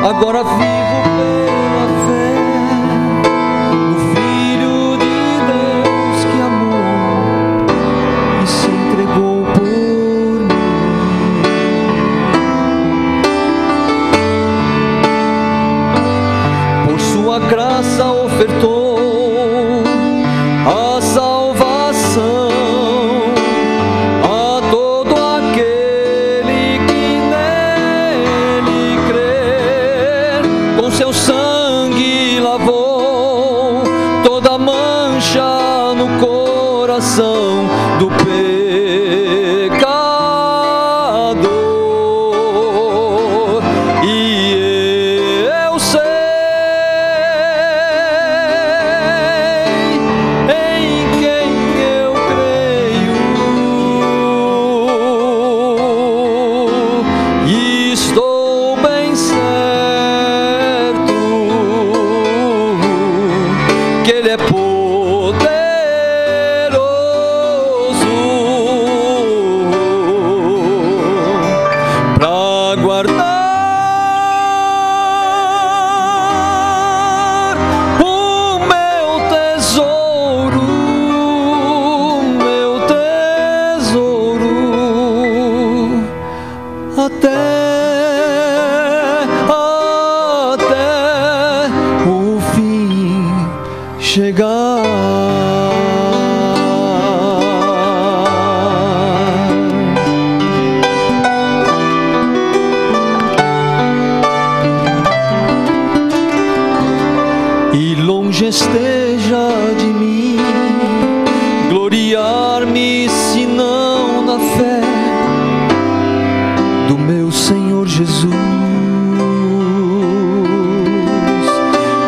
agora vivo pela fé no Filho de Deus que amou e se entregou por mim. Por sua graça ofertou a salvação a todo aquele que nele crer. Com seu sangue lavou toda mancha no coração do pecador. E eu sei em quem eu creio e estou bem certo que Ele é E longe esteja de mim gloriar-me, se não na fé do meu Senhor Jesus,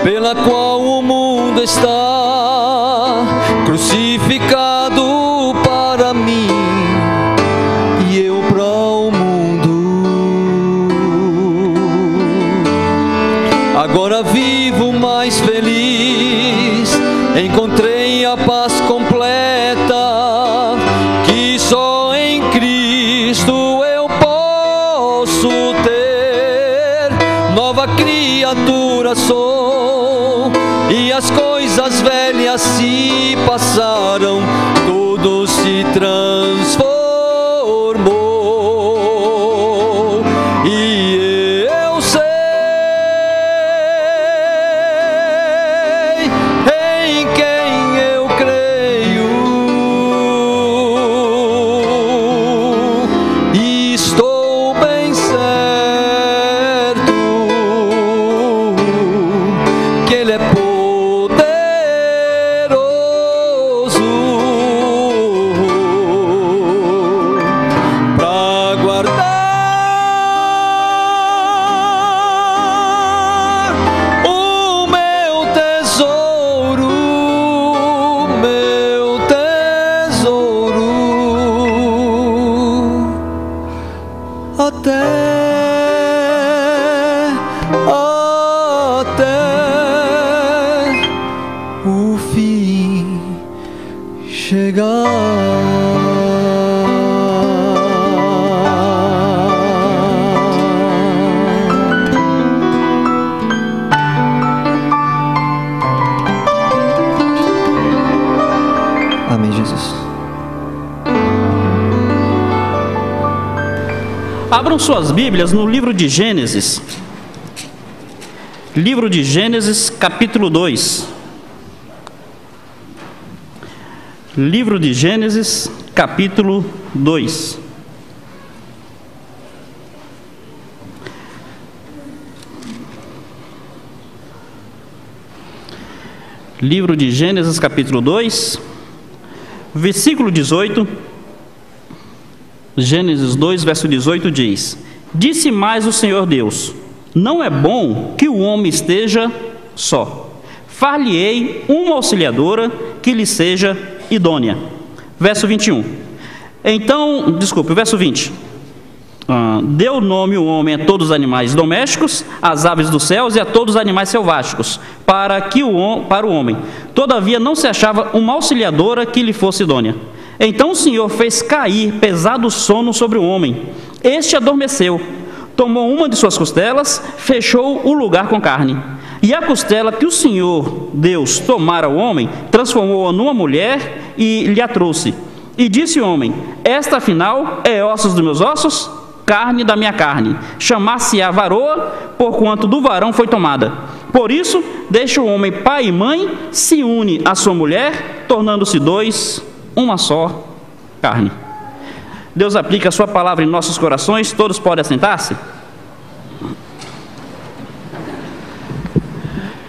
pela qual o mundo está crucificado para mim e eu para o mundo. Agora vivo mais feliz, encontrei a paz completa que só em Cristo eu posso ter. Nova criatura sou e as coisas velhas se passaram, tudo se transformou e eu sei em quem eu creio e estou bem certo que Ele é poderoso para guardar o meu tesouro até o fim chegar. Amém, Jesus. Abram suas Bíblias no livro de Gênesis. Livro de Gênesis, capítulo 2. Livro de Gênesis, capítulo 2. Livro de Gênesis, capítulo 2, versículo 18. Gênesis 2, verso 18 diz: Disse mais o Senhor Deus: Não é bom que o homem esteja só. Far-lhe-ei uma auxiliadora que lhe seja idônea. Verso 21. Verso 20. Deu nome o homem a todos os animais domésticos, às aves dos céus e a todos os animais selváticos, para o homem. Todavia não se achava uma auxiliadora que lhe fosse idônea. Então o Senhor fez cair pesado sono sobre o homem. Este adormeceu, tomou uma de suas costelas, fechou o lugar com carne. E a costela que o Senhor Deus tomara ao homem, transformou-a numa mulher e lhe a trouxe. E disse o homem: Esta afinal é ossos dos meus ossos, carne da minha carne. Chamar-se-á varoa, porquanto do varão foi tomada. Por isso, deixa o homem pai e mãe, se une à sua mulher, tornando-se dois, uma só carne. Deus aplica a sua palavra em nossos corações. Todos podem assentar-se?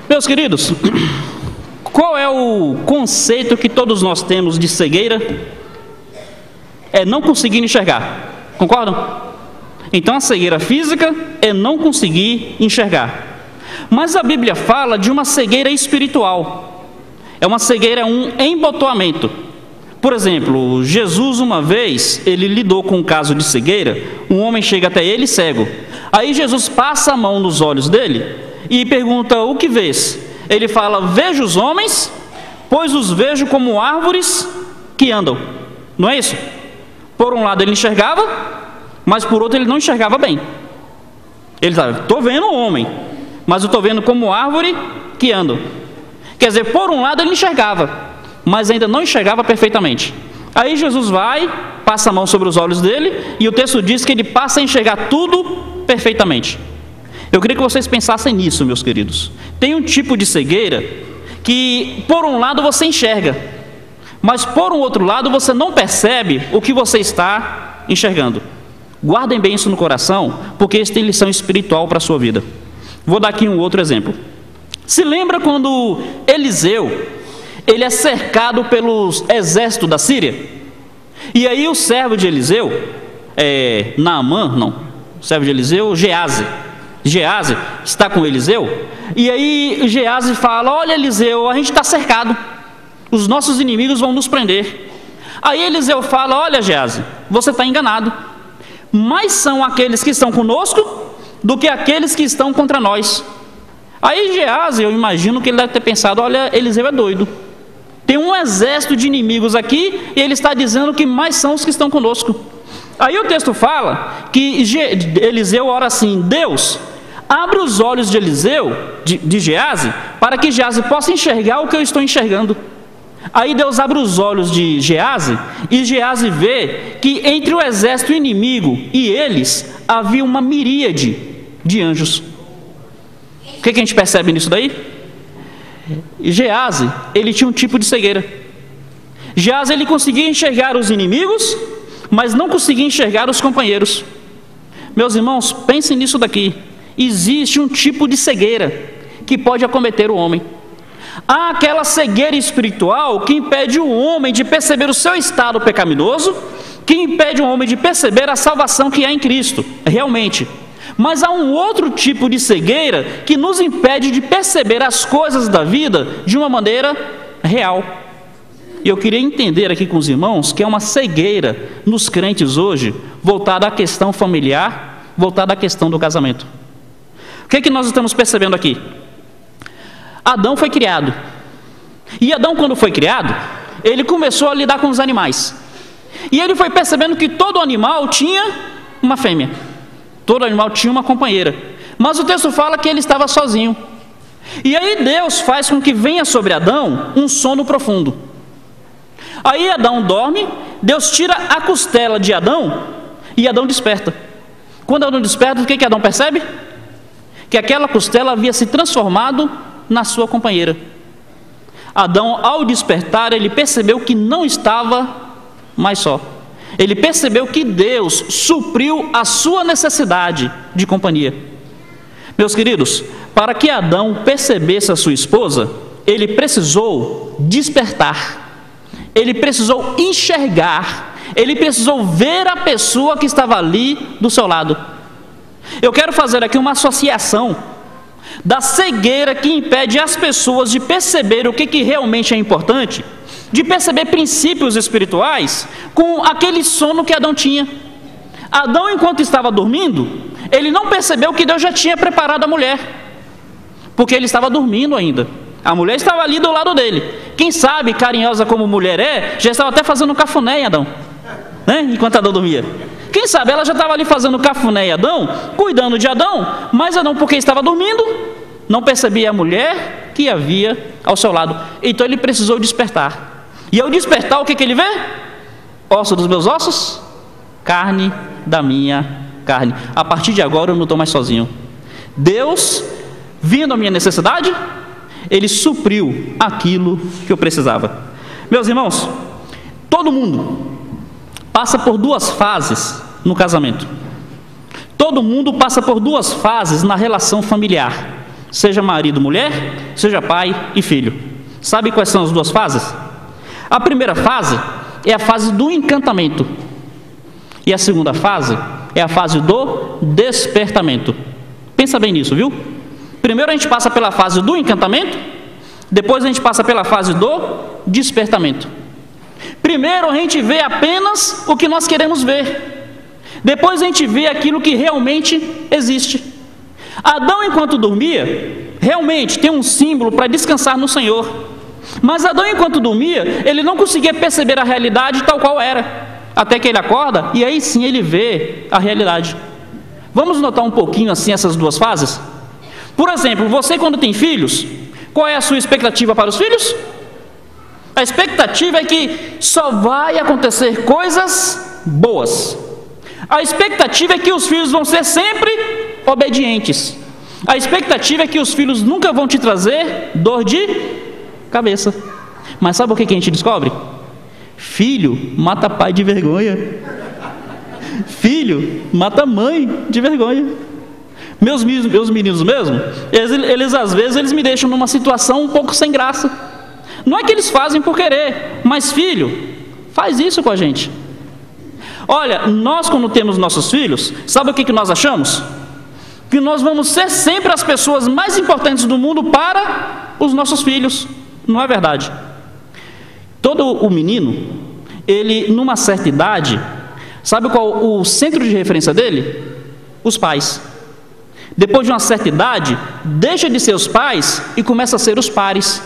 Meus queridos, qual é o conceito que todos nós temos de cegueira? É não conseguir enxergar. Concordam? Então a cegueira física é não conseguir enxergar. Mas a Bíblia fala de uma cegueira espiritual. É uma cegueira, um embotoamento. Por exemplo, Jesus uma vez, ele lidou com um caso de cegueira. Um homem chega até ele cego. Aí Jesus passa a mão nos olhos dele e pergunta: o que vês? Ele fala: vejo os homens, pois os vejo como árvores que andam. Não é isso? Por um lado ele enxergava, mas por outro ele não enxergava bem. Ele estava: estou vendo o homem, mas eu estou vendo como árvore que andam. Quer dizer, por um lado ele enxergava, mas ainda não enxergava perfeitamente. Aí Jesus vai, passa a mão sobre os olhos dele, e o texto diz que ele passa a enxergar tudo perfeitamente. Eu queria que vocês pensassem nisso, meus queridos. Tem um tipo de cegueira que por um lado você enxerga, mas por um outro lado você não percebe o que você está enxergando. Guardem bem isso no coração, porque isso tem lição espiritual para a sua vida. Vou dar aqui um outro exemplo. Se lembra quando Eliseu, ele é cercado pelos exércitos da Síria? E aí o servo de Eliseu, o servo de Eliseu, Geazi está com Eliseu, e aí Geazi fala: olha, Eliseu, a gente está cercado, os nossos inimigos vão nos prender. Aí Eliseu fala: olha, Geazi, você está enganado, mais são aqueles que estão conosco do que aqueles que estão contra nós. Aí Geazi, eu imagino que ele deve ter pensado: olha, Eliseu é doido, tem um exército de inimigos aqui e ele está dizendo que mais são os que estão conosco. Aí o texto fala que Eliseu ora assim: Deus, abre os olhos de Eliseu, de Geazi, para que Geazi possa enxergar o que eu estou enxergando. Aí Deus abre os olhos de Geazi, e Geazi vê que entre o exército inimigo e eles havia uma miríade de anjos. O que a gente percebe nisso daí? Geazi, ele tinha um tipo de cegueira. Geazi, ele conseguia enxergar os inimigos, mas não conseguia enxergar os companheiros. Meus irmãos, pensem nisso daqui. Existe um tipo de cegueira que pode acometer o homem. Há aquela cegueira espiritual que impede o homem de perceber o seu estado pecaminoso, que impede o homem de perceber a salvação que há em Cristo, realmente. Mas há um outro tipo de cegueira que nos impede de perceber as coisas da vida de uma maneira real. E eu queria entender aqui com os irmãos que é uma cegueira nos crentes hoje, voltada à questão familiar, voltada à questão do casamento. O que é que nós estamos percebendo aqui? Adão foi criado. E Adão, quando foi criado, ele começou a lidar com os animais. E ele foi percebendo que todo animal tinha uma fêmea. Todo animal tinha uma companheira. Mas o texto fala que ele estava sozinho. E aí Deus faz com que venha sobre Adão um sono profundo. Aí Adão dorme, Deus tira a costela de Adão e Adão desperta. Quando Adão desperta, o que Adão percebe? Que aquela costela havia se transformado na sua companheira. Adão, ao despertar, ele percebeu que não estava mais só. Ele percebeu que Deus supriu a sua necessidade de companhia. Meus queridos, para que Adão percebesse a sua esposa, ele precisou despertar. Ele precisou enxergar. Ele precisou ver a pessoa que estava ali do seu lado. Eu quero fazer aqui uma associação da cegueira que impede as pessoas de perceber o que realmente é importante, de perceber princípios espirituais, com aquele sono que Adão tinha. Adão, enquanto estava dormindo, ele não percebeu que Deus já tinha preparado a mulher, porque ele estava dormindo ainda. A mulher estava ali do lado dele. Quem sabe, carinhosa como mulher é, já estava até fazendo um cafuné em Adão, né? Enquanto Adão dormia. Quem sabe ela já estava ali fazendo cafuné em Adão, cuidando de Adão, mas Adão, porque estava dormindo, não percebia a mulher que havia ao seu lado. Então ele precisou despertar. E ao despertar, o que ele vê? Osso dos meus ossos, carne da minha carne. A partir de agora eu não estou mais sozinho. Deus, vindo a minha necessidade, Ele supriu aquilo que eu precisava. Meus irmãos, todo mundo passa por duas fases no casamento. Todo mundo passa por duas fases na relação familiar. Seja marido, mulher, seja pai e filho. Sabe quais são as duas fases? A primeira fase é a fase do encantamento. E a segunda fase é a fase do despertamento. Pensa bem nisso, viu? Primeiro a gente passa pela fase do encantamento, depois a gente passa pela fase do despertamento. Primeiro a gente vê apenas o que nós queremos ver. Depois a gente vê aquilo que realmente existe. Adão, enquanto dormia, realmente tem um símbolo para descansar no Senhor. Mas Adão, enquanto dormia, ele não conseguia perceber a realidade tal qual era. Até que ele acorda e aí sim ele vê a realidade. Vamos notar um pouquinho assim essas duas fases? Por exemplo, você quando tem filhos, qual é a sua expectativa para os filhos? A expectativa é que só vai acontecer coisas boas. A expectativa é que os filhos vão ser sempre obedientes. A expectativa é que os filhos nunca vão te trazer dor de cabeça. Mas sabe o que a gente descobre? Filho mata pai de vergonha. Filho mata mãe de vergonha. Meus meninos mesmo, eles às vezes eles me deixam numa situação um pouco sem graça. Não é que eles fazem por querer, mas filho faz isso com a gente. Olha, nós quando temos nossos filhos, sabe o que nós achamos? Que nós vamos ser sempre as pessoas mais importantes do mundo para os nossos filhos. Não é verdade. Todo o menino, ele numa certa idade, sabe qual o centro de referência dele? Os pais. Depois de uma certa idade, deixa de ser os pais e começa a ser os pares.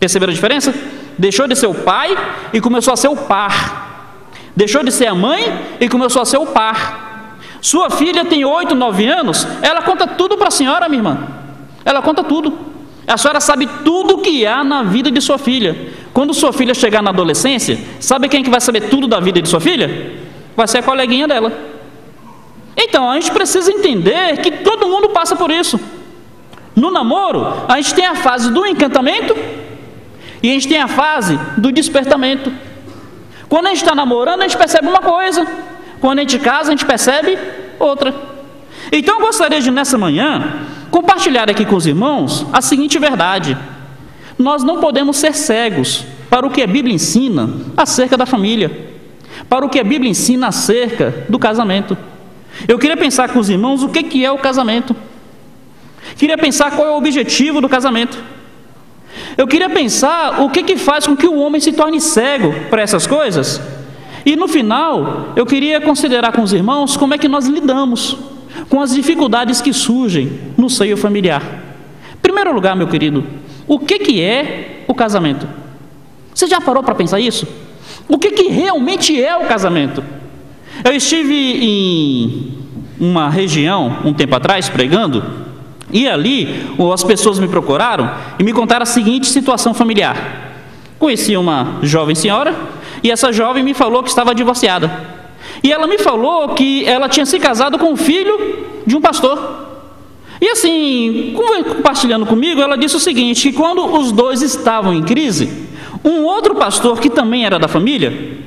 Perceberam a diferença? Deixou de ser o pai e começou a ser o par. Deixou de ser a mãe e começou a ser o par. Sua filha tem 8, 9 anos, ela conta tudo para a senhora, minha irmã. Ela conta tudo. A senhora sabe tudo que há na vida de sua filha. Quando sua filha chegar na adolescência, sabe quem que vai saber tudo da vida de sua filha? Vai ser a coleguinha dela. Então, a gente precisa entender que todo mundo passa por isso. No namoro, a gente tem a fase do encantamento e a gente tem a fase do despertamento. Quando a gente está namorando, a gente percebe uma coisa. Quando a gente casa, a gente percebe outra. Então, eu gostaria de, nessa manhã, compartilhar aqui com os irmãos a seguinte verdade. Nós não podemos ser cegos para o que a Bíblia ensina acerca da família, para o que a Bíblia ensina acerca do casamento. Eu queria pensar com os irmãos o que é o casamento. Queria pensar qual é o objetivo do casamento. Eu queria pensar o que faz com que o homem se torne cego para essas coisas. E no final, eu queria considerar com os irmãos como é que nós lidamos com as dificuldades que surgem no seio familiar. Em primeiro lugar, meu querido, o que é o casamento? Você já parou para pensar isso? O que realmente é o casamento? Eu estive em uma região, um tempo atrás, pregando, e ali as pessoas me procuraram e me contaram a seguinte situação familiar. Conheci uma jovem senhora, e essa jovem me falou que estava divorciada. E ela me falou que ela tinha se casado com o filho de um pastor. E assim, compartilhando comigo, ela disse o seguinte, que quando os dois estavam em crise, um outro pastor que também era da família,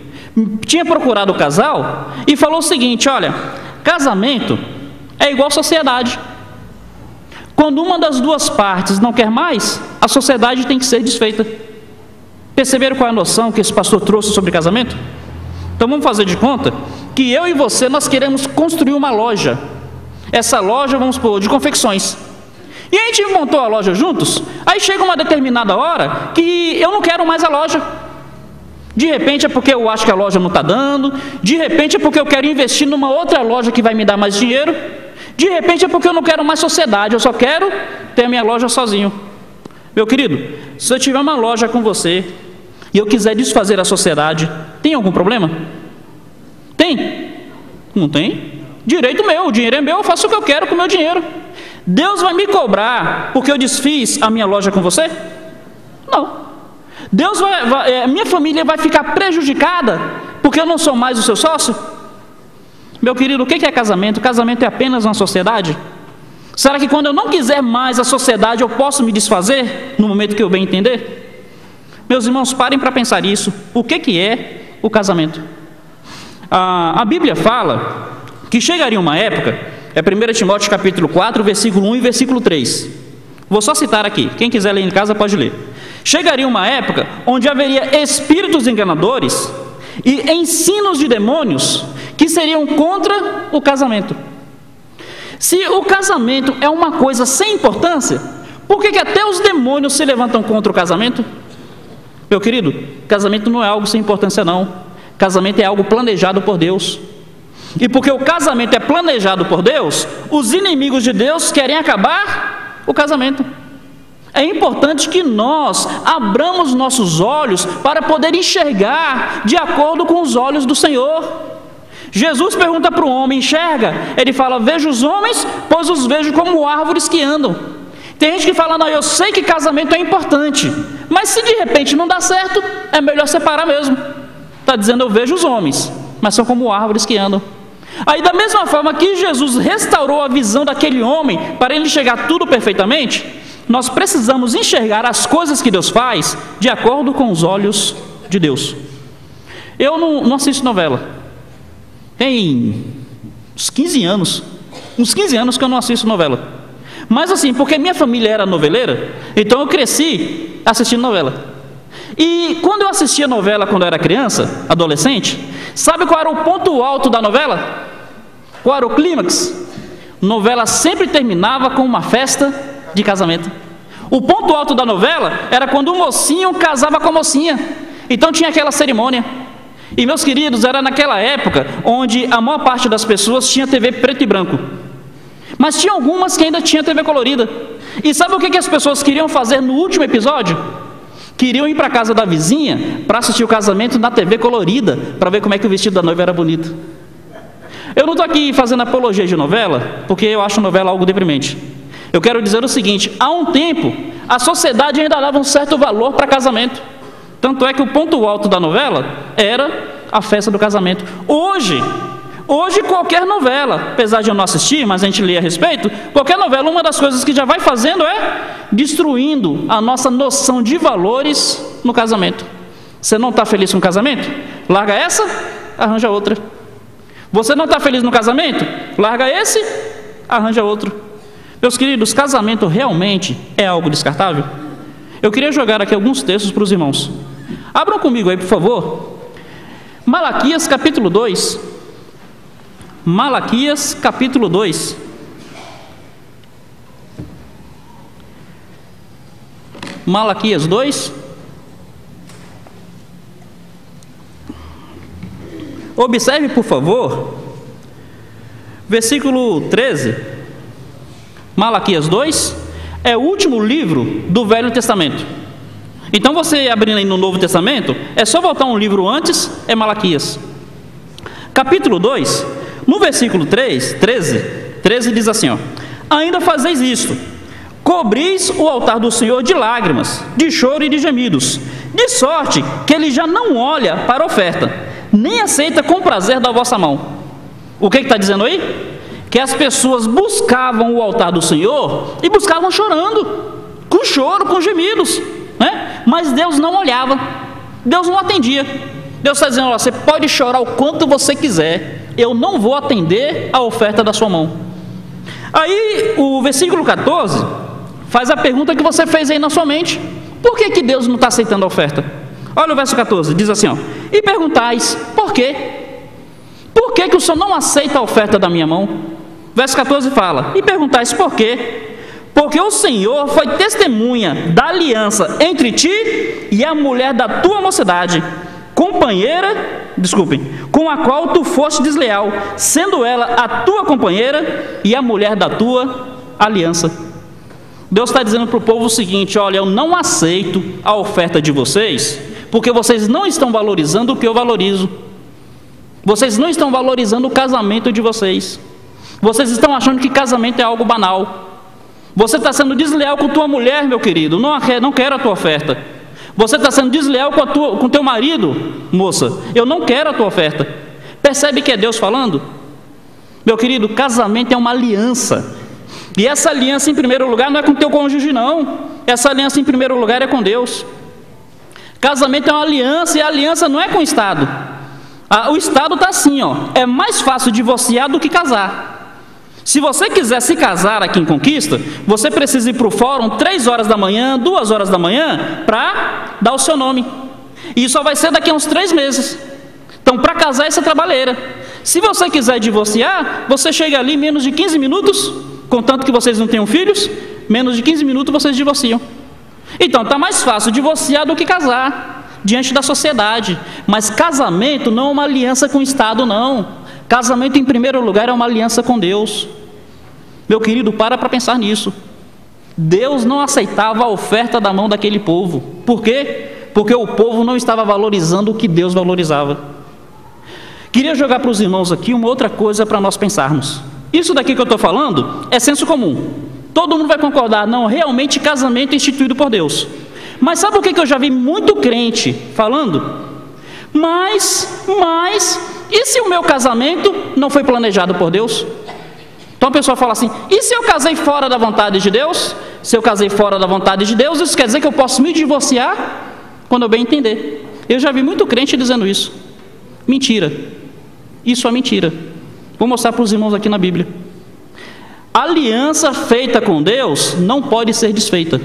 tinha procurado o casal e falou o seguinte, olha, casamento é igual sociedade. Quando uma das duas partes não quer mais, a sociedade tem que ser desfeita. Perceberam qual é a noção que esse pastor trouxe sobre casamento? Então vamos fazer de conta que eu e você, nós queremos construir uma loja. Essa loja, vamos supor, de confecções. E a gente montou a loja juntos, aí chega uma determinada hora que eu não quero mais a loja. De repente é porque eu acho que a loja não está dando, de repente é porque eu quero investir numa outra loja que vai me dar mais dinheiro, de repente é porque eu não quero mais sociedade, eu só quero ter a minha loja sozinho. Meu querido, se eu tiver uma loja com você e eu quiser desfazer a sociedade, tem algum problema? Tem? Não tem? Direito meu, o dinheiro é meu, eu faço o que eu quero com o meu dinheiro. Deus vai me cobrar porque eu desfiz a minha loja com você? Não. Deus minha família vai ficar prejudicada porque eu não sou mais o seu sócio? Meu querido, o que é casamento? Casamento é apenas uma sociedade? Será que quando eu não quiser mais a sociedade eu posso me desfazer no momento que eu bem entender? Meus irmãos, parem para pensar isso. O que é o casamento? A Bíblia fala que chegaria uma época, é 1 Timóteo capítulo 4, versículo 1 e versículo 3. Vou só citar aqui, quem quiser ler em casa pode ler. Chegaria uma época onde haveria espíritos enganadores e ensinos de demônios que seriam contra o casamento. Se o casamento é uma coisa sem importância, por que até os demônios se levantam contra o casamento? Meu querido, casamento não é algo sem importância não. Casamento é algo planejado por Deus. E porque o casamento é planejado por Deus, os inimigos de Deus querem acabar o casamento. É importante que nós abramos nossos olhos para poder enxergar de acordo com os olhos do Senhor. Jesus pergunta para o homem, enxerga? Ele fala, vejo os homens, pois os vejo como árvores que andam. Tem gente que fala, não, eu sei que casamento é importante, mas se de repente não dá certo, é melhor separar mesmo. Está dizendo, eu vejo os homens, mas são como árvores que andam. Aí da mesma forma que Jesus restaurou a visão daquele homem, para ele enxergar tudo perfeitamente, nós precisamos enxergar as coisas que Deus faz de acordo com os olhos de Deus. Eu não assisto novela. Tem uns 15 anos que eu não assisto novela. Mas assim, porque minha família era noveleira, então eu cresci assistindo novela. E quando eu assistia novela quando eu era criança, adolescente, sabe qual era o ponto alto da novela? Qual era o clímax? Novela sempre terminava com uma festa de casamento. O ponto alto da novela era quando o mocinho casava com a mocinha. Então tinha aquela cerimônia. E meus queridos, era naquela época onde a maior parte das pessoas tinha TV preto e branco. Mas tinha algumas que ainda tinha TV colorida. E sabe o que as pessoas queriam fazer no último episódio? Queriam ir para a casa da vizinha para assistir o casamento na TV colorida, para ver como é que o vestido da noiva era bonito. Eu não estou aqui fazendo apologia de novela, porque eu acho novela algo deprimente. Eu quero dizer o seguinte: há um tempo, a sociedade ainda dava um certo valor para casamento. Tanto é que o ponto alto da novela era a festa do casamento. Hoje qualquer novela, apesar de eu não assistir, mas a gente lê a respeito, qualquer novela, uma das coisas que já vai fazendo é destruindo a nossa noção de valores no casamento. Você não está feliz com o casamento? Larga essa, arranja outra. Você não está feliz no casamento? Larga esse, arranja outro. Meus queridos, casamento realmente é algo descartável? Eu queria jogar aqui alguns textos para os irmãos. Abram comigo aí, por favor. Malaquias capítulo 2. Malaquias capítulo 2. Malaquias 2. Observe, por favor, versículo 13. Malaquias 2 é o último livro do Velho Testamento. Então você abrindo aí no Novo Testamento, é só voltar um livro antes, é Malaquias. Capítulo 2, no versículo 13 diz assim, ó: ainda fazeis isto: cobris o altar do Senhor de lágrimas, de choro e de gemidos, de sorte que ele já não olha para a oferta, nem aceita com prazer da vossa mão. O que está dizendo aí? Que as pessoas buscavam o altar do Senhor e buscavam chorando, com choro, com gemidos, né? Mas Deus não olhava, Deus não atendia. Deus está dizendo: ó, você pode chorar o quanto você quiser, eu não vou atender a oferta da sua mão. Aí o versículo 14 faz a pergunta que você fez aí na sua mente: por que Deus não está aceitando a oferta? Olha o verso 14, diz assim, ó: e perguntais, por quê? Por que o Senhor não aceita a oferta da minha mão? Verso 14 fala: e perguntais por quê? Porque o Senhor foi testemunha da aliança entre ti e a mulher da tua mocidade, com a qual tu foste desleal, sendo ela a tua companheira e a mulher da tua aliança. Deus está dizendo para o povo o seguinte: olha, eu não aceito a oferta de vocês, porque vocês não estão valorizando o que eu valorizo. Vocês não estão valorizando o casamento de vocês. Vocês estão achando que casamento é algo banal. Você está sendo desleal com tua mulher, meu querido, não quero a tua oferta. Você está sendo desleal com teu marido, moça, eu não quero a tua oferta. Percebe que é Deus falando? Meu querido, casamento é uma aliança. E essa aliança, em primeiro lugar, não é com teu cônjuge, não. Essa aliança, em primeiro lugar, é com Deus. Casamento é uma aliança, e a aliança não é com o Estado. O Estado está assim, ó: é mais fácil divorciar do que casar. Se você quiser se casar aqui em Conquista, você precisa ir para o fórum 3 horas da manhã, 2 horas da manhã, para dar o seu nome. E só vai ser daqui a uns 3 meses. Então, para casar, essa é trabalheira. Se você quiser divorciar, você chega ali em menos de 15 minutos, contanto que vocês não tenham filhos, menos de 15 minutos vocês divorciam. Então, está mais fácil divorciar do que casar diante da sociedade. Mas casamento não é uma aliança com o Estado, não. Casamento, em primeiro lugar, é uma aliança com Deus. Meu querido, para pensar nisso. Deus não aceitava a oferta da mão daquele povo. Por quê? Porque o povo não estava valorizando o que Deus valorizava. Queria jogar para os irmãos aqui uma outra coisa para nós pensarmos. Isso daqui que eu estou falando é senso comum. Todo mundo vai concordar: não, realmente casamento é instituído por Deus. Mas sabe o que eu já vi muito crente falando? Mas, e se o meu casamento não foi planejado por Deus? Então a pessoa fala assim: e se eu casei fora da vontade de Deus? Se eu casei fora da vontade de Deus, isso quer dizer que eu posso me divorciar quando eu bem entender. Eu já vi muito crente dizendo isso. Mentira. Isso é mentira. Vou mostrar para os irmãos aqui na Bíblia. Aliança feita com Deus não pode ser desfeita.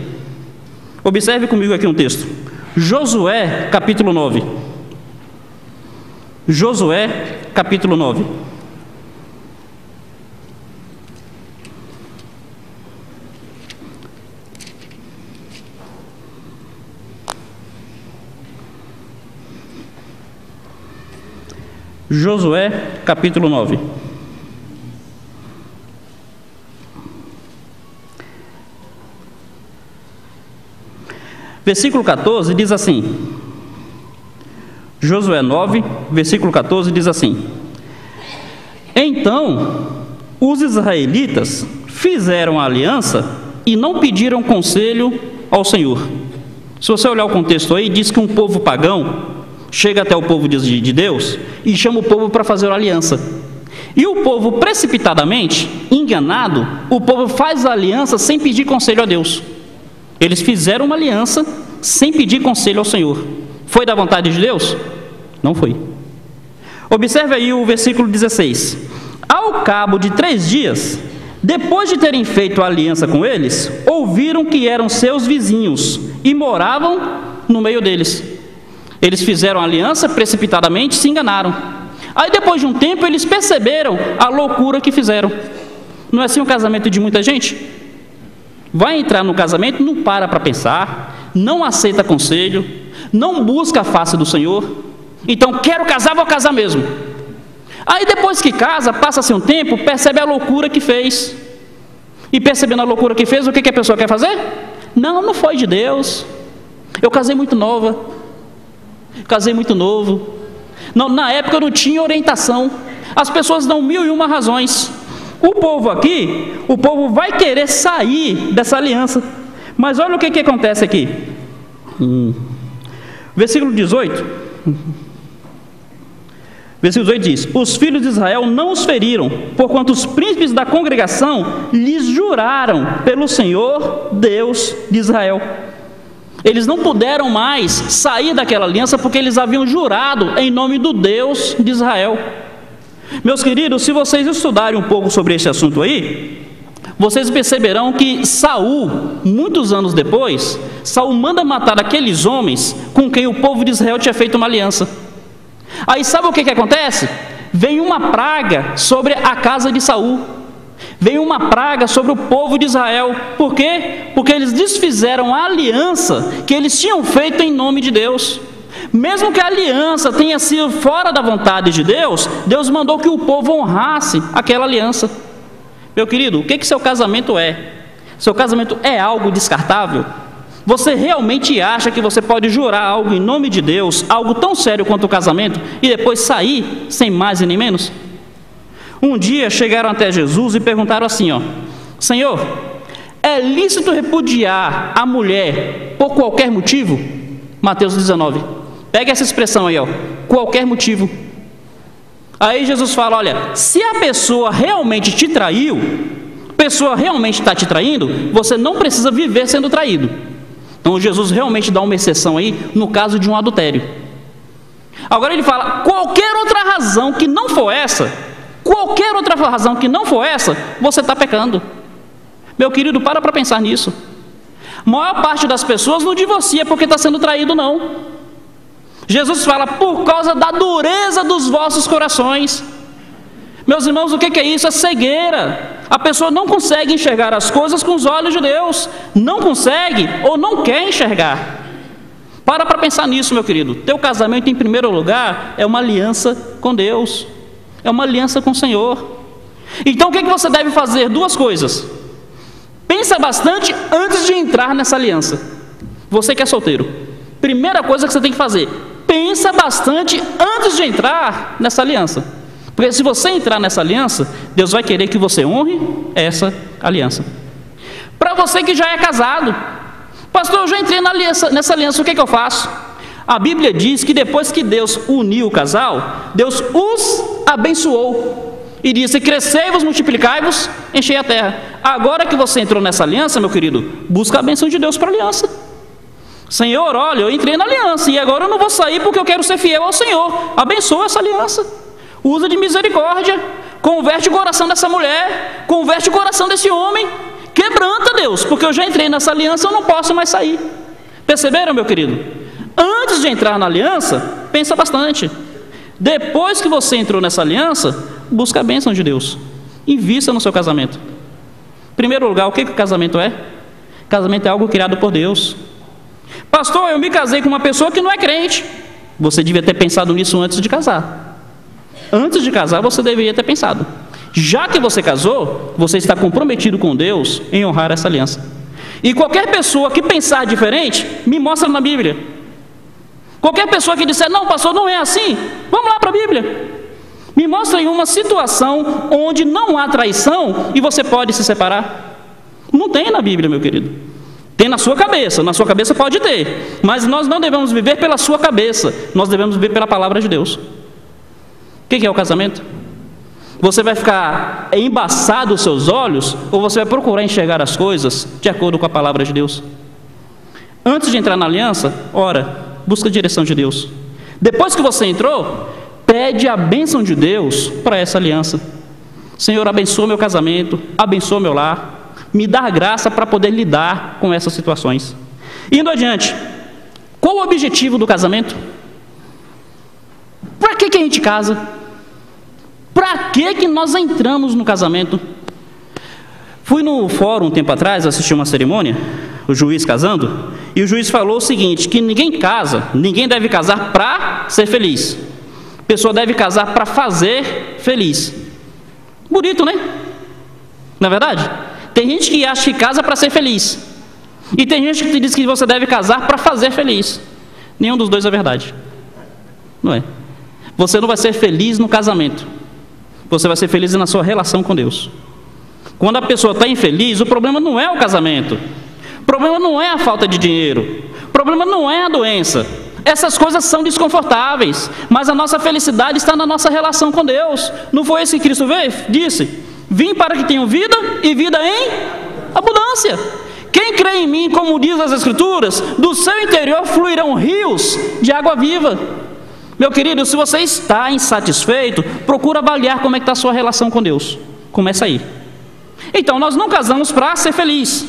Observe comigo aqui um texto. Josué, capítulo 9. Josué, capítulo 9. Josué, capítulo 9. Versículo 14 diz assim. Josué 9, versículo 14 diz assim: Então os israelitas fizeram a aliança e não pediram conselho ao Senhor. Se você olhar o contexto aí, diz que um povo pagão chega até o povo de Deus e chama o povo para fazer a aliança. E o povo, precipitadamente, enganado, o povo faz a aliança sem pedir conselho a Deus. Eles fizeram uma aliança sem pedir conselho ao Senhor. Foi da vontade de Deus? Não foi. Observe aí o versículo 16. Ao cabo de 3 dias, depois de terem feito a aliança com eles, ouviram que eram seus vizinhos e moravam no meio deles. Eles fizeram a aliança precipitadamente, se enganaram. Aí depois de um tempo eles perceberam a loucura que fizeram. Não é assim o casamento de muita gente? Vai entrar no casamento, não para pensar, não aceita conselho, não busca a face do Senhor. Então, quero casar, vou casar mesmo. Aí depois que casa, passa-se um tempo, percebe a loucura que fez. E percebendo a loucura que fez, o que a pessoa quer fazer? Não foi de Deus. Eu casei muito nova. Casei muito novo. Não, na época eu não tinha orientação. As pessoas dão 1001 razões. O povo aqui, o povo vai querer sair dessa aliança. Mas olha o que acontece aqui. Versículo 18. Versículo 18 diz: Os filhos de Israel não os feriram, porquanto os príncipes da congregação lhes juraram pelo Senhor, Deus de Israel. Eles não puderam mais sair daquela aliança porque eles haviam jurado em nome do Deus de Israel. Meus queridos, se vocês estudarem um pouco sobre esse assunto aí, vocês perceberão que Saul, muitos anos depois, Saul manda matar aqueles homens com quem o povo de Israel tinha feito uma aliança. Aí sabe o que acontece? Vem uma praga sobre a casa de Saul. Vem uma praga sobre o povo de Israel. Por quê? Porque eles desfizeram a aliança que eles tinham feito em nome de Deus. Mesmo que a aliança tenha sido fora da vontade de Deus, Deus mandou que o povo honrasse aquela aliança. Meu querido, o que seu casamento é? Seu casamento é algo descartável? Você realmente acha que você pode jurar algo em nome de Deus, algo tão sério quanto o casamento, e depois sair sem mais e nem menos? Um dia chegaram até Jesus e perguntaram assim, Senhor, é lícito repudiar a mulher por qualquer motivo? Mateus 19. Pega essa expressão aí, qualquer motivo. Aí Jesus fala, olha, se a pessoa realmente te traiu, a pessoa realmente está te traindo, você não precisa viver sendo traído. Então Jesus realmente dá uma exceção aí no caso de um adultério. Agora ele fala, qualquer outra razão que não for essa, você está pecando. Meu querido, para pensar nisso. A maior parte das pessoas não divorcia porque está sendo traído, não. Jesus fala, por causa da dureza dos vossos corações. Meus irmãos, o que é isso? É cegueira. A pessoa não consegue enxergar as coisas com os olhos de Deus. Não consegue ou não quer enxergar. Para pensar nisso, meu querido. Teu casamento, em primeiro lugar, é uma aliança com Deus. É uma aliança com o Senhor. Então, o que você deve fazer? 2 coisas. Pensa bastante antes de entrar nessa aliança. Você que é solteiro. Primeira coisa que você tem que fazer. Pensa bastante antes de entrar nessa aliança. Porque se você entrar nessa aliança, Deus vai querer que você honre essa aliança. Para você que já é casado, pastor, eu já entrei nessa aliança, o que eu faço? A Bíblia diz que depois que Deus uniu o casal, Deus os abençoou. e disse: crescei vos, multiplicai-vos, enchei a terra. Agora que você entrou nessa aliança, meu querido, busca a bênção de Deus para a aliança. Senhor, olha, eu entrei na aliança e agora eu não vou sair porque eu quero ser fiel ao Senhor. Abençoa essa aliança, usa de misericórdia, converte o coração dessa mulher, converte o coração desse homem, quebranta, Deus, porque eu já entrei nessa aliança, eu não posso mais sair. Perceberam, meu querido? Antes de entrar na aliança, pensa bastante. Depois que você entrou nessa aliança, busca a bênção de Deus, invista no seu casamento. Em primeiro lugar, o que o casamento é? Casamento é algo criado por Deus. Pastor, eu me casei com uma pessoa que não é crente. Você devia ter pensado nisso antes de casar. Antes de casar, você deveria ter pensado. Já que você casou, você está comprometido com Deus em honrar essa aliança. E qualquer pessoa que pensar diferente, me mostra na Bíblia. Qualquer pessoa que disser: não, pastor, não é assim, vamos lá para a Bíblia. Me mostra em uma situação onde não há traição e você pode se separar. Não tem na Bíblia, meu querido. Tem na sua cabeça pode ter, mas nós não devemos viver pela sua cabeça, nós devemos viver pela palavra de Deus. O que é o casamento? Você vai ficar embaçado os seus olhos ou você vai procurar enxergar as coisas de acordo com a palavra de Deus? Antes de entrar na aliança, ora, busca a direção de Deus. Depois que você entrou, pede a bênção de Deus para essa aliança. Senhor, abençoa meu casamento, abençoa meu lar, me dá graça para poder lidar com essas situações. Indo adiante, qual o objetivo do casamento? Para que a gente casa? Para que nós entramos no casamento? Fui no fórum um tempo atrás, assisti uma cerimônia, o juiz casando, e o juiz falou o seguinte, que ninguém deve casar para ser feliz. A pessoa deve casar para fazer feliz. Bonito, né? Não é verdade? Tem gente que acha que casa para ser feliz. E tem gente que diz que você deve casar para fazer feliz. Nenhum dos dois é verdade. Não é? Você não vai ser feliz no casamento. Você vai ser feliz na sua relação com Deus. Quando a pessoa está infeliz, o problema não é o casamento. O problema não é a falta de dinheiro. O problema não é a doença. Essas coisas são desconfortáveis, mas a nossa felicidade está na nossa relação com Deus. Não foi isso que Cristo veio? Disse: vim para que tenham vida e vida em abundância. Quem crê em mim, como diz as Escrituras, do seu interior fluirão rios de água viva. Meu querido, se você está insatisfeito, procura avaliar como é que está a sua relação com Deus. Começa aí. Então, nós não casamos para ser feliz.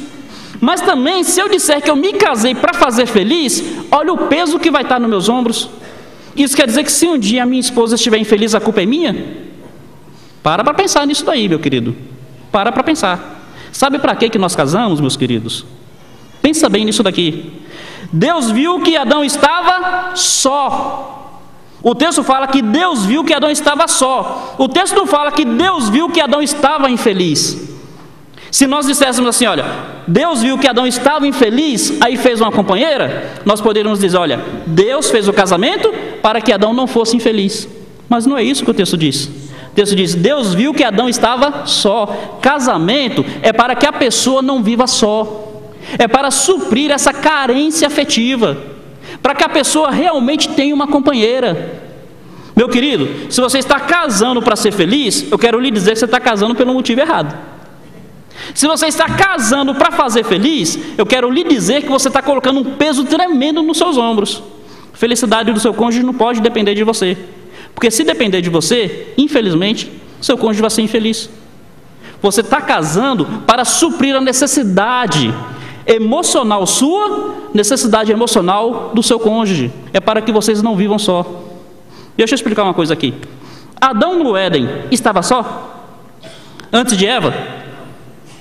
Mas também, se eu disser que eu me casei para fazer feliz, olha o peso que vai estar nos meus ombros. Isso quer dizer que se um dia a minha esposa estiver infeliz, a culpa é minha? Para pensar nisso daí, meu querido. Para pensar. Sabe para que nós casamos, meus queridos? Pensa bem nisso daqui. Deus viu que Adão estava só. O texto fala que Deus viu que Adão estava só. O texto não fala que Deus viu que Adão estava infeliz. Se nós disséssemos assim, olha, Deus viu que Adão estava infeliz, aí fez uma companheira, nós poderíamos dizer, olha, Deus fez o casamento para que Adão não fosse infeliz. Mas não é isso que o texto diz. O texto diz, Deus viu que Adão estava só. Casamento é para que a pessoa não viva só. É para suprir essa carência afetiva. Para que a pessoa realmente tenha uma companheira. Meu querido, se você está casando para ser feliz, eu quero lhe dizer que você está casando pelo motivo errado. Se você está casando para fazer feliz, eu quero lhe dizer que você está colocando um peso tremendo nos seus ombros. A felicidade do seu cônjuge não pode depender de você. Porque se depender de você, infelizmente, seu cônjuge vai ser infeliz. Você está casando para suprir a necessidade emocional sua, necessidade emocional do seu cônjuge. É para que vocês não vivam só. Deixa eu explicar uma coisa aqui. Adão no Éden estava só? Antes de Eva?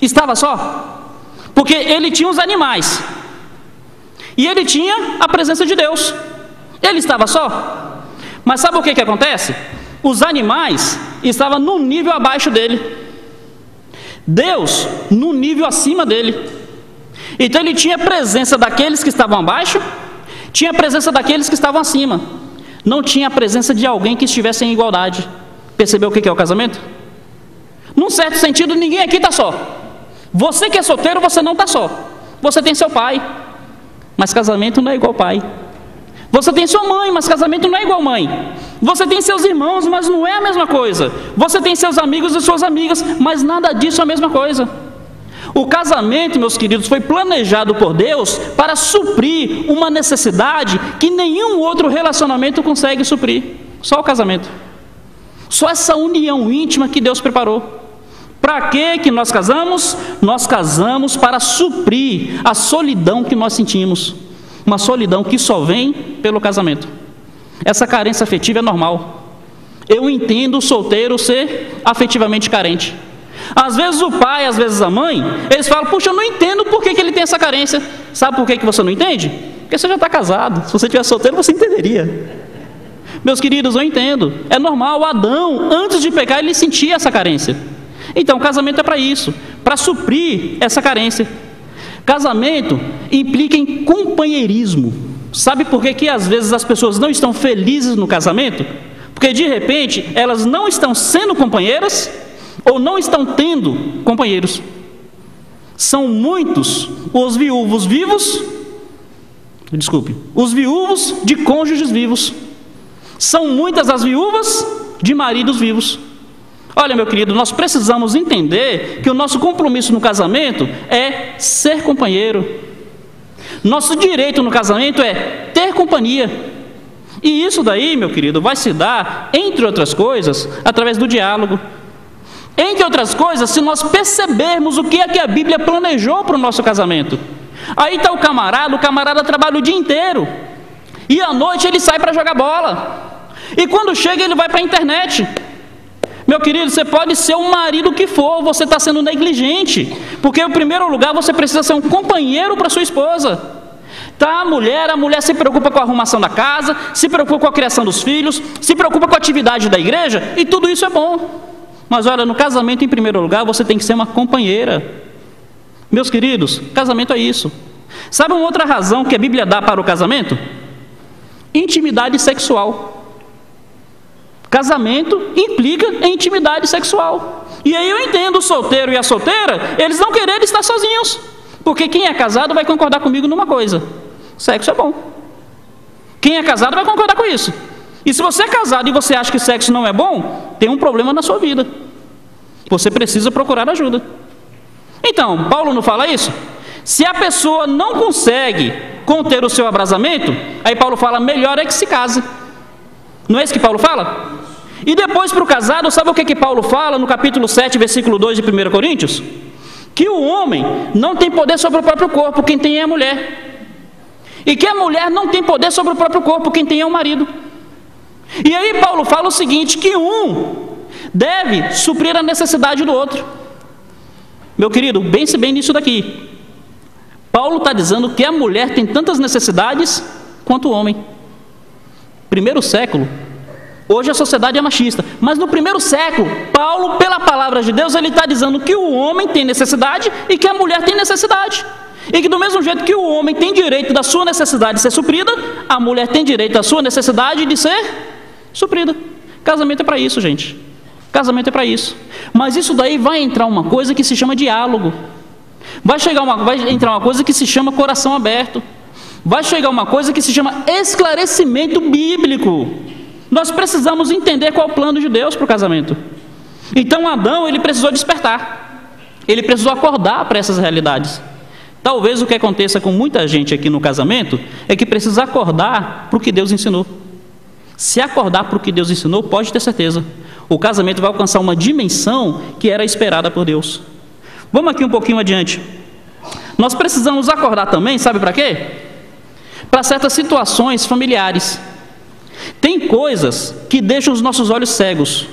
Estava só? Porque ele tinha os animais. E ele tinha a presença de Deus. Ele estava só? Mas sabe o que acontece? Os animais estavam num nível abaixo dele. Deus num nível acima dele. Então ele tinha a presença daqueles que estavam abaixo, tinha a presença daqueles que estavam acima. Não tinha a presença de alguém que estivesse em igualdade. Percebeu o que é o casamento? Num certo sentido, ninguém aqui está só. Você que é solteiro, você não está só. Você tem seu pai. Mas casamento não é igual pai. Você tem sua mãe, mas casamento não é igual mãe. Você tem seus irmãos, mas não é a mesma coisa. Você tem seus amigos e suas amigas, mas nada disso é a mesma coisa. O casamento, meus queridos, foi planejado por Deus para suprir uma necessidade que nenhum outro relacionamento consegue suprir. Só o casamento. Só essa união íntima que Deus preparou. Para que nós casamos? Nós casamos para suprir a solidão que nós sentimos. Uma solidão que só vem pelo casamento. Essa carência afetiva é normal. Eu entendo o solteiro ser afetivamente carente. Às vezes o pai, às vezes a mãe, eles falam, puxa, eu não entendo por que ele tem essa carência. Sabe por que você não entende? Porque você já está casado. Se você estiver solteiro, você entenderia. Meus queridos, eu entendo. É normal, Adão, antes de pecar, ele sentia essa carência. Então, o casamento é para isso, para suprir essa carência. Casamento implica em companheirismo. Sabe por que às vezes as pessoas não estão felizes no casamento? Porque de repente elas não estão sendo companheiras ou não estão tendo companheiros. São muitos os viúvos de cônjuges vivos. São muitas as viúvas de maridos vivos. Olha, meu querido, nós precisamos entender que o nosso compromisso no casamento é ser companheiro. Nosso direito no casamento é ter companhia. E isso daí, meu querido, vai se dar, entre outras coisas, através do diálogo. Entre outras coisas, se nós percebermos o que é que a Bíblia planejou para o nosso casamento. Aí está o camarada trabalha o dia inteiro. E à noite ele sai para jogar bola. E quando chega ele vai para a internet. Meu querido, você pode ser o marido que for, você está sendo negligente. Porque em primeiro lugar você precisa ser um companheiro para sua esposa. Tá, a mulher se preocupa com a arrumação da casa, se preocupa com a criação dos filhos, se preocupa com a atividade da igreja, e tudo isso é bom. Mas olha, no casamento em primeiro lugar você tem que ser uma companheira. Meus queridos, casamento é isso. Sabe uma outra razão que a Bíblia dá para o casamento? Intimidade sexual. Casamento implica em intimidade sexual. E aí eu entendo o solteiro e a solteira, eles não querem estar sozinhos. Porque quem é casado vai concordar comigo numa coisa: sexo é bom. Quem é casado vai concordar com isso. E se você é casado e você acha que sexo não é bom, tem um problema na sua vida. Você precisa procurar ajuda. Então, Paulo não fala isso? Se a pessoa não consegue conter o seu abrasamento, aí Paulo fala, melhor é que se case. Não é isso que Paulo fala? E depois para o casado, sabe o que Paulo fala no capítulo 7, versículo 2 de 1 Coríntios? Que o homem não tem poder sobre o próprio corpo, quem tem é a mulher. E que a mulher não tem poder sobre o próprio corpo, quem tem é o marido. E aí Paulo fala o seguinte, que um deve suprir a necessidade do outro. Meu querido, pense bem nisso daqui. Paulo está dizendo que a mulher tem tantas necessidades quanto o homem. Primeiro século, hoje a sociedade é machista, mas no primeiro século, Paulo, pela palavra de Deus, ele está dizendo que o homem tem necessidade e que a mulher tem necessidade. E que do mesmo jeito que o homem tem direito da sua necessidade de ser suprida, a mulher tem direito da sua necessidade de ser suprida. Casamento é para isso, gente. Casamento é para isso. Mas isso daí vai entrar uma coisa que se chama diálogo. Vai entrar uma coisa que se chama coração aberto. Vai chegar uma coisa que se chama esclarecimento bíblico. Nós precisamos entender qual é o plano de Deus para o casamento. Então Adão, ele precisou despertar. Ele precisou acordar para essas realidades. Talvez o que aconteça com muita gente aqui no casamento é que precisa acordar para o que Deus ensinou. Se acordar para o que Deus ensinou, pode ter certeza, o casamento vai alcançar uma dimensão que era esperada por Deus. Vamos aqui um pouquinho adiante. Nós precisamos acordar também, sabe para quê? Para certas situações familiares. Tem coisas que deixam os nossos olhos cegos.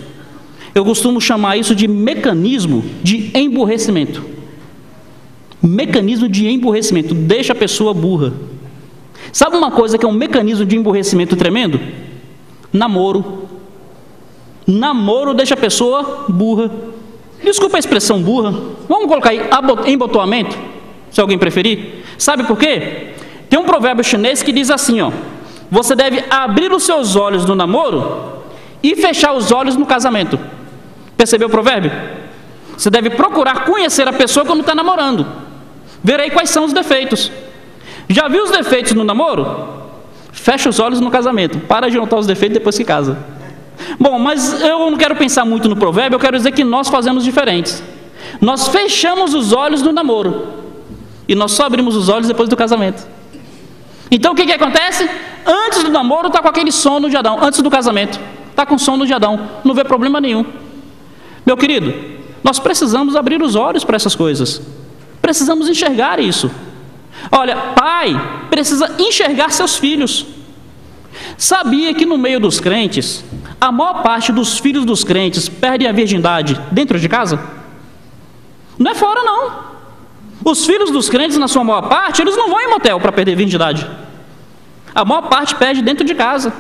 Eu costumo chamar isso de mecanismo de emburrecimento. Mecanismo de emburrecimento, deixa a pessoa burra. Sabe uma coisa que é um mecanismo de emburrecimento tremendo? Namoro. Namoro deixa a pessoa burra. Desculpa a expressão burra. Vamos colocar aí embotoamento, se alguém preferir. Sabe por quê? Tem um provérbio chinês que diz assim, ó: você deve abrir os seus olhos no namoro e fechar os olhos no casamento. Percebeu o provérbio? Você deve procurar conhecer a pessoa quando está namorando. Ver aí quais são os defeitos. Já viu os defeitos no namoro? Fecha os olhos no casamento. Para de notar os defeitos depois que casa. Bom, mas eu não quero pensar muito no provérbio, eu quero dizer que nós fazemos diferentes. Nós fechamos os olhos no namoro. E nós só abrimos os olhos depois do casamento. Então o que acontece? Antes do namoro está com aquele sono de Adão. Antes do casamento, está com sono de Adão. Não vê problema nenhum. Meu querido, nós precisamos abrir os olhos para essas coisas. Precisamos enxergar isso. Olha, pai precisa enxergar seus filhos. Sabia que no meio dos crentes, a maior parte dos filhos dos crentes perdem a virgindade dentro de casa? Não é fora, não. Os filhos dos crentes, na sua maior parte, eles não vão em motel para perder a virgindade. A maior parte perde dentro de casa.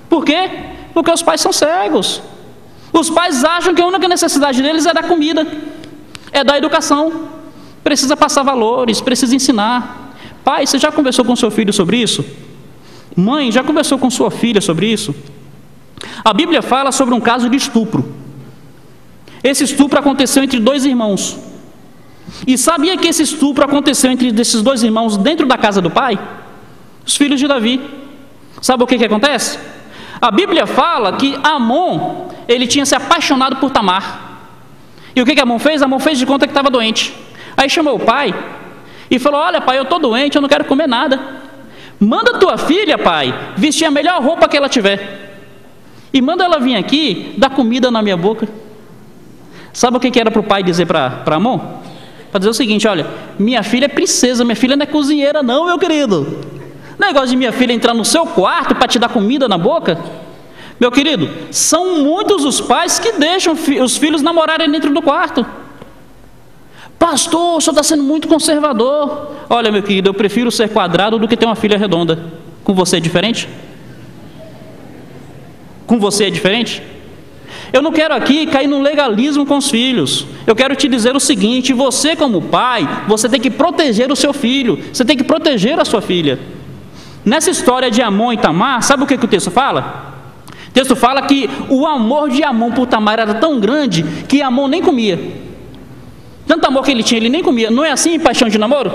Por quê? Porque os pais são cegos. Os pais acham que a única necessidade deles é da comida, é da educação. Precisa passar valores, precisa ensinar. Pai, você já conversou com seu filho sobre isso? Mãe, já conversou com sua filha sobre isso? A Bíblia fala sobre um caso de estupro. Esse estupro aconteceu entre dois irmãos. E sabia que esse estupro aconteceu entre esses dois irmãos dentro da casa do pai? Os filhos de Davi. Sabe o que acontece? A Bíblia fala que Amon, ele tinha se apaixonado por Tamar. E o que Amon fez? Amon fez de conta que estava doente. Aí chamou o pai e falou: olha pai, eu estou doente, eu não quero comer nada. Manda tua filha, pai, vestir a melhor roupa que ela tiver. E manda ela vir aqui, dar comida na minha boca. Sabe o que era para o pai dizer para Amon? Para dizer o seguinte: olha, minha filha é princesa, minha filha não é cozinheira não, meu querido. Negócio de minha filha entrar no seu quarto para te dar comida na boca. Meu querido, são muitos os pais que deixam os filhos namorarem dentro do quarto. Pastor, o senhor está sendo muito conservador. Olha, meu querido, eu prefiro ser quadrado do que ter uma filha redonda. Com você é diferente? Com você é diferente? Eu não quero aqui cair no legalismo com os filhos. Eu quero te dizer o seguinte: você como pai, você tem que proteger o seu filho. Você tem que proteger a sua filha. Nessa história de Amon e Tamar, sabe o que o texto fala? O texto fala que o amor de Amon por Tamar era tão grande que Amon nem comia. Tanto amor que ele tinha, ele nem comia. Não é assim em paixão de namoro?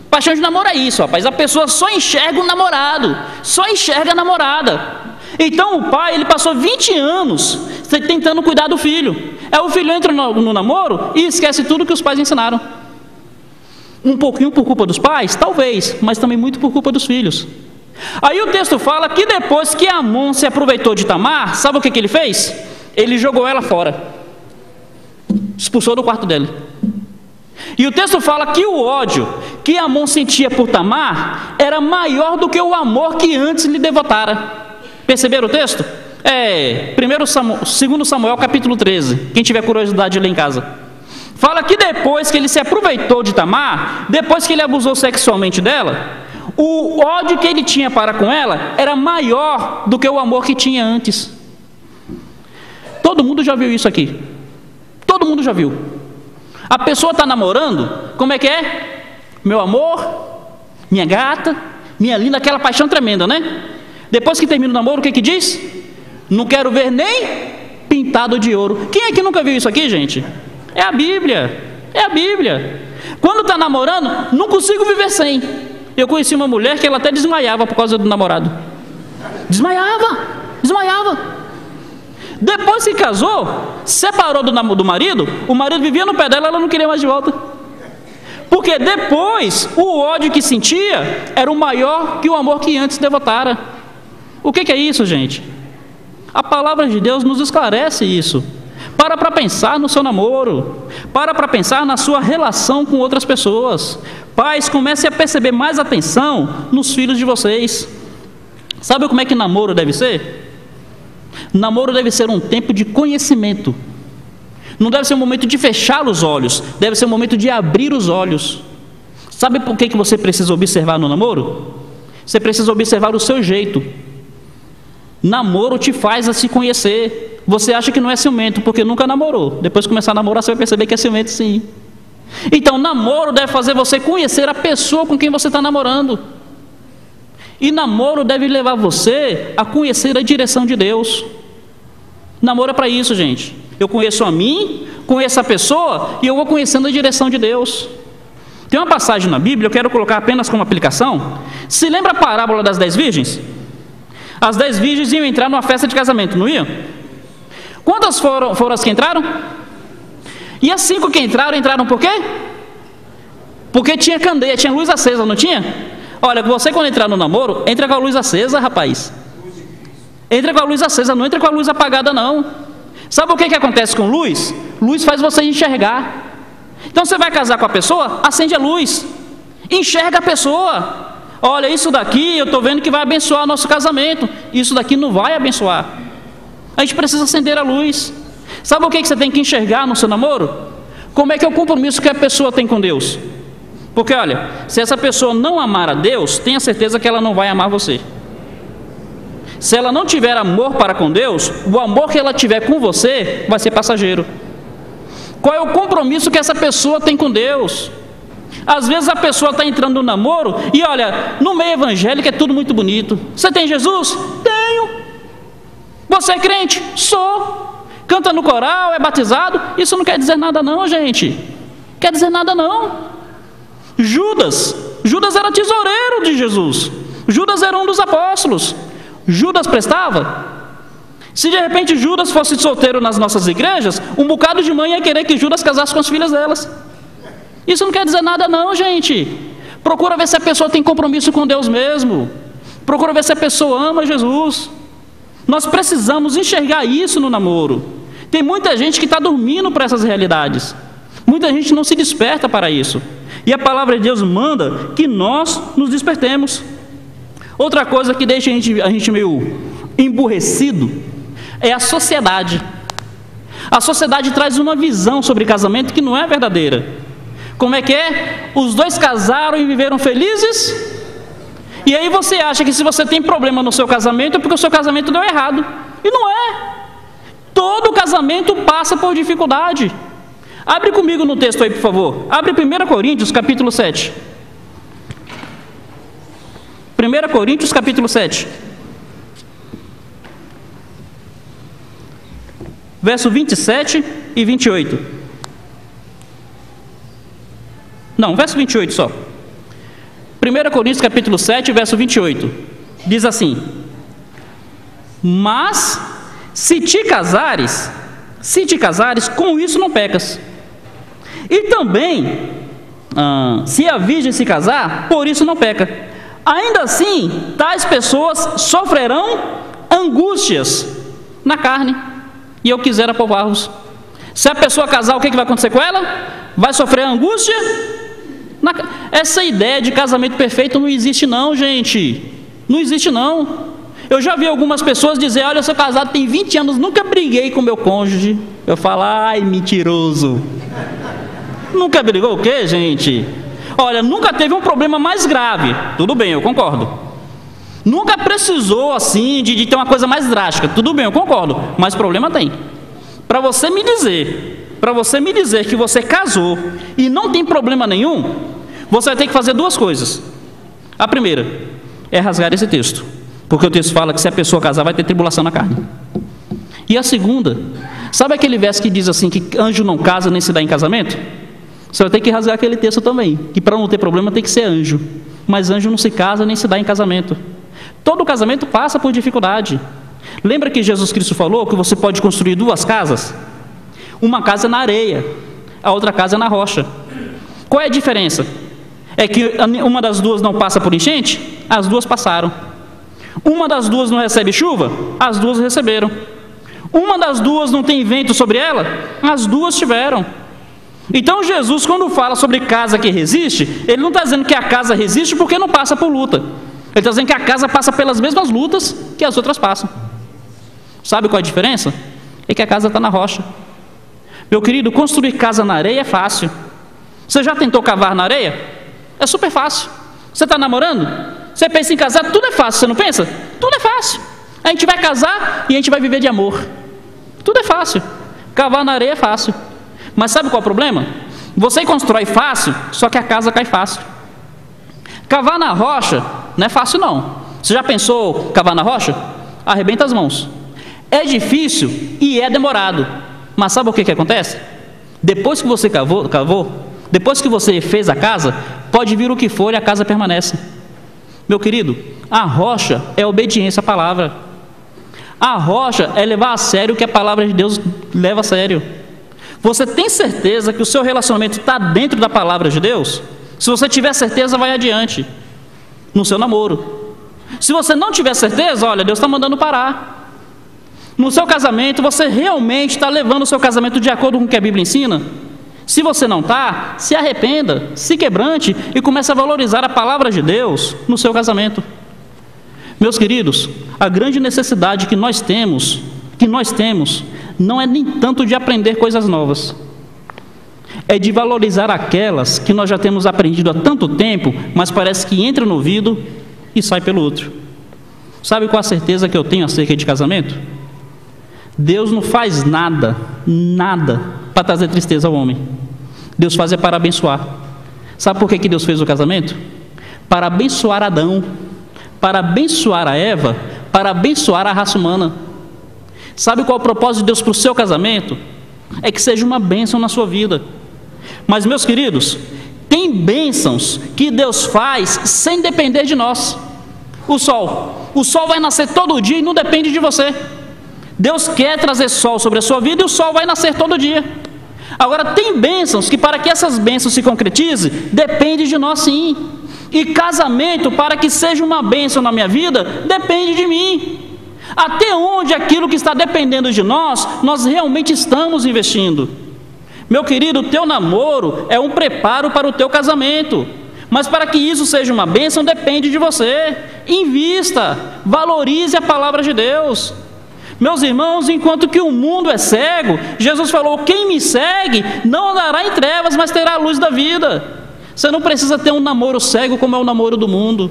Paixão de namoro é isso, rapaz. A pessoa só enxerga o namorado, só enxerga a namorada. Então o pai, ele passou 20 anos tentando cuidar do filho. Aí o filho entra no namoro e esquece tudo que os pais ensinaram. Um pouquinho por culpa dos pais? Talvez, mas também muito por culpa dos filhos. Aí o texto fala que depois que Amon se aproveitou de Tamar, sabe o que ele fez? Ele jogou ela fora. Expulsou do quarto dele. E o texto fala que o ódio que Amon sentia por Tamar era maior do que o amor que antes lhe devotara. Perceberam o texto? 2 Samuel capítulo 13. Quem tiver curiosidade de ler em casa. Fala que depois que ele se aproveitou de Tamar, depois que ele abusou sexualmente dela, o ódio que ele tinha para com ela era maior do que o amor que tinha antes. Todo mundo já viu isso aqui. Todo mundo já viu. A pessoa está namorando, como é que é? Meu amor, minha gata, minha linda, aquela paixão tremenda, né? Depois que termina o namoro, o que diz? Não quero ver nem pintado de ouro. Quem é que nunca viu isso aqui, gente? É a Bíblia. É a Bíblia. Quando está namorando, não consigo viver sem. Eu conheci uma mulher que ela até desmaiava por causa do namorado. Desmaiava. Depois que casou, separou do marido, o marido vivia no pé dela, ela não queria mais de volta. Porque depois, o ódio que sentia era o maior que o amor que antes devotara. O que é isso, gente? A palavra de Deus nos esclarece isso. Para pensar no seu namoro. Para pensar na sua relação com outras pessoas. Pais, comecem a perceber mais atenção nos filhos de vocês. Sabe como é que namoro deve ser? Namoro deve ser um tempo de conhecimento. Não deve ser um momento de fechar os olhos. Deve ser um momento de abrir os olhos. Sabe por que você precisa observar no namoro? Você precisa observar o seu jeito. Namoro te faz a se conhecer. Você acha que não é ciumento porque nunca namorou. Depois de começar a namorar, você vai perceber que é ciumento sim. Então, namoro deve fazer você conhecer a pessoa com quem você está namorando. E namoro deve levar você a conhecer a direção de Deus. Namoro é para isso, gente. Eu conheço a mim, conheço a pessoa e eu vou conhecendo a direção de Deus. Tem uma passagem na Bíblia, eu quero colocar apenas como aplicação. Se lembra a parábola das 10 virgens? As 10 virgens iam entrar numa festa de casamento, não iam? Quantas foram as que entraram? E as 5 que entraram por quê? Porque tinha candeia, tinha luz acesa, não tinha? Olha, você quando entrar no namoro, entra com a luz acesa, rapaz. Entra com a luz acesa, não entra com a luz apagada, não. Sabe o que acontece com luz? Luz faz você enxergar. Então você vai casar com a pessoa, acende a luz. Enxerga a pessoa. Olha, isso daqui eu estou vendo que vai abençoar nosso casamento. Isso daqui não vai abençoar. A gente precisa acender a luz. Sabe o que você tem que enxergar no seu namoro? Como é que é o compromisso que a pessoa tem com Deus? Porque olha, se essa pessoa não amar a Deus, tenha certeza que ela não vai amar você. Se ela não tiver amor para com Deus, o amor que ela tiver com você vai ser passageiro. Qual é o compromisso que essa pessoa tem com Deus? Às vezes a pessoa está entrando no namoro e olha, no meio evangélico é tudo muito bonito. Você tem Jesus? Tenho. Você é crente? Sou. Canta no coral, é batizado? Isso não quer dizer nada não, gente. Quer dizer nada não. Judas era tesoureiro de Jesus. Judas era um dos apóstolos. Judas prestava? Se de repente Judas fosse solteiro nas nossas igrejas, um bocado de mãe ia querer que Judas casasse com as filhas delas. Isso não quer dizer nada não, gente. Procura ver se a pessoa tem compromisso com Deus mesmo. Procura ver se a pessoa ama Jesus. Nós precisamos enxergar isso no namoro. Tem muita gente que está dormindo para essas realidades. Muita gente não se desperta para isso. E a palavra de Deus manda que nós nos despertemos. Outra coisa que deixa a gente meio emburrecido é a sociedade. A sociedade traz uma visão sobre casamento que não é verdadeira. Como é que é? Os dois casaram e viveram felizes. E aí você acha que se você tem problema no seu casamento é porque o seu casamento deu errado. E não é. Todo casamento passa por dificuldade. Abre comigo no texto aí, por favor. Abre 1 Coríntios, capítulo 7. 1 Coríntios, capítulo 7. Verso 27 e 28. Não, verso 28 só. 1 Coríntios, capítulo 7, verso 28. Diz assim: mas se te casares, com isso não pecas. E também, se a virgem se casar, por isso não peca. Ainda assim, tais pessoas sofrerão angústias na carne. E eu quisera poupar-vos. Se a pessoa casar, o que vai acontecer com ela? Vai sofrer angústia? Essa ideia de casamento perfeito não existe não, gente. Não existe não. Eu já vi algumas pessoas dizer: olha, eu sou casado tem 20 anos, nunca briguei com meu cônjuge. Eu falo: ai, mentiroso. Nunca brigou o quê, gente? Olha, nunca teve um problema mais grave. Tudo bem, eu concordo. Nunca precisou assim de ter uma coisa mais drástica. Tudo bem, eu concordo. Mas problema tem. Para você me dizer que você casou e não tem problema nenhum, você vai ter que fazer 2 coisas. A primeira é rasgar esse texto, porque o texto fala que se a pessoa casar vai ter tribulação na carne. E a segunda, sabe aquele verso que diz assim, que anjo não casa nem se dá em casamento? Você vai ter que rasgar aquele texto também, que para não ter problema tem que ser anjo. Mas anjo não se casa nem se dá em casamento. Todo casamento passa por dificuldade. Lembra que Jesus Cristo falou que você pode construir 2 casas? Uma casa na areia, a outra casa na rocha. Qual é a diferença? É que uma das 2 não passa por enchente? As 2 passaram. Uma das 2 não recebe chuva? As 2 receberam. Uma das 2 não tem vento sobre ela? As 2 tiveram. Então Jesus, quando fala sobre casa que resiste, ele não está dizendo que a casa resiste porque não passa por luta. Ele está dizendo que a casa passa pelas mesmas lutas que as outras passam. Sabe qual é a diferença? É que a casa está na rocha. Meu querido, construir casa na areia é fácil. Você já tentou cavar na areia? É super fácil. Você está namorando? Você pensa em casar? Tudo é fácil, você não pensa? Tudo é fácil. A gente vai casar e a gente vai viver de amor. Tudo é fácil. Cavar na areia é fácil. Mas sabe qual é o problema? Você constrói fácil, só que a casa cai fácil. Cavar na rocha não é fácil não. Você já pensou cavar na rocha? Arrebenta as mãos. É difícil e é demorado. Mas sabe o que acontece? Depois que você cavou, depois que você fez a casa, pode vir o que for e a casa permanece. Meu querido, a rocha é obediência à palavra. A rocha é levar a sério o que a palavra de Deus leva a sério. Você tem certeza que o seu relacionamento está dentro da palavra de Deus? Se você tiver certeza, vai adiante no seu namoro. Se você não tiver certeza, olha, Deus está mandando parar. No seu casamento, você realmente está levando o seu casamento de acordo com o que a Bíblia ensina? Se você não está, se arrependa, se quebrante e comece a valorizar a palavra de Deus no seu casamento. Meus queridos, a grande necessidade que nós temos, não é nem tanto de aprender coisas novas, é de valorizar aquelas que nós já temos aprendido há tanto tempo, mas parece que entra no ouvido e sai pelo outro. Sabe qual a certeza que eu tenho acerca de casamento? Deus não faz nada para trazer tristeza ao homem. Deus faz é para abençoar. Sabe por que Deus fez o casamento? Para abençoar Adão, para abençoar a Eva, para abençoar a raça humana. Sabe qual é o propósito de Deus para o seu casamento? É que seja uma bênção na sua vida. Mas, meus queridos, tem bênçãos que Deus faz sem depender de nós. O sol vai nascer todo dia e não depende de você. Deus quer trazer sol sobre a sua vida e o sol vai nascer todo dia. Agora, tem bênçãos que, para que essas bênçãos se concretizem, depende de nós sim. E casamento, para que seja uma bênção na minha vida, depende de mim. Até onde aquilo que está dependendo de nós realmente estamos investindo? Meu querido, o teu namoro é um preparo para o teu casamento. Mas para que isso seja uma bênção, depende de você. Invista, valorize a palavra de Deus. Meus irmãos, enquanto que o mundo é cego, Jesus falou: quem me segue não andará em trevas, mas terá a luz da vida. Você não precisa ter um namoro cego como é o namoro do mundo.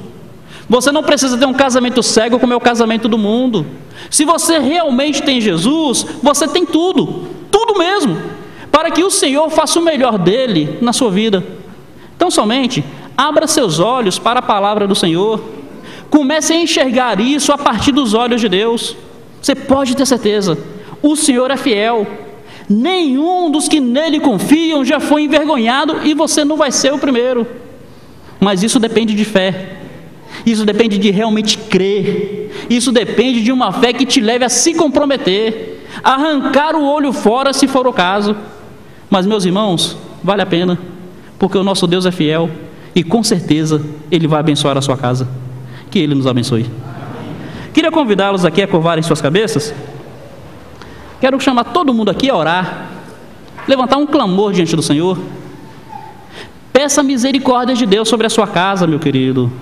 Você não precisa ter um casamento cego como é o casamento do mundo. Se você realmente tem Jesus, você tem tudo, tudo mesmo, para que o Senhor faça o melhor dele na sua vida. Então somente abra seus olhos para a palavra do Senhor. Comece a enxergar isso a partir dos olhos de Deus. Você pode ter certeza, o Senhor é fiel. Nenhum dos que nele confiam já foi envergonhado, e você não vai ser o primeiro. Mas isso depende de fé. Isso depende de realmente crer. Isso depende de uma fé que te leve a se comprometer, arrancar o olho fora se for o caso. Mas, meus irmãos, vale a pena, porque o nosso Deus é fiel e com certeza Ele vai abençoar a sua casa. Que Ele nos abençoe. Queria convidá-los aqui a curvarem suas cabeças. Quero chamar todo mundo aqui a orar, levantar um clamor diante do Senhor. Peça misericórdia de Deus sobre a sua casa, meu querido.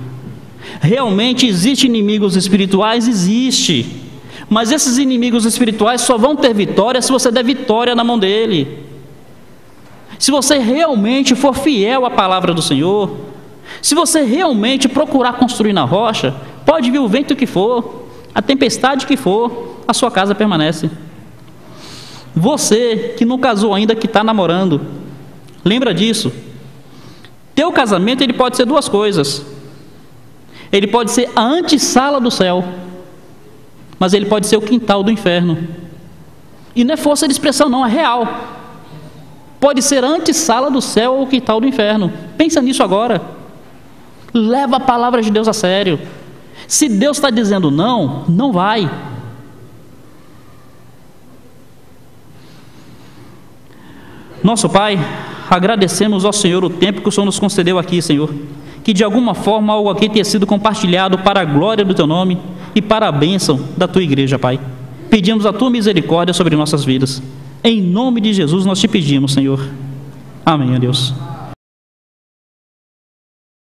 Realmente existem inimigos espirituais? Existe. Mas esses inimigos espirituais só vão ter vitória se você der vitória na mão dele. Se você realmente for fiel à palavra do Senhor, se você realmente procurar construir na rocha, pode vir o vento que for, a tempestade que for, a sua casa permanece. Você que não casou ainda, que está namorando, lembra disso. Teu casamento, ele pode ser duas coisas. Ele pode ser a antessala do céu, mas ele pode ser o quintal do inferno. E não é força de expressão não, é real. Pode ser a antessala do céu ou o quintal do inferno. Pensa nisso agora. Leva a palavra de Deus a sério. Se Deus está dizendo não, não vai. Nosso Pai, agradecemos ao Senhor o tempo que o Senhor nos concedeu aqui, Senhor. Que de alguma forma algo aqui tenha sido compartilhado para a glória do Teu nome e para a bênção da Tua igreja, Pai. Pedimos a Tua misericórdia sobre nossas vidas. Em nome de Jesus nós te pedimos, Senhor. Amém, ó Deus.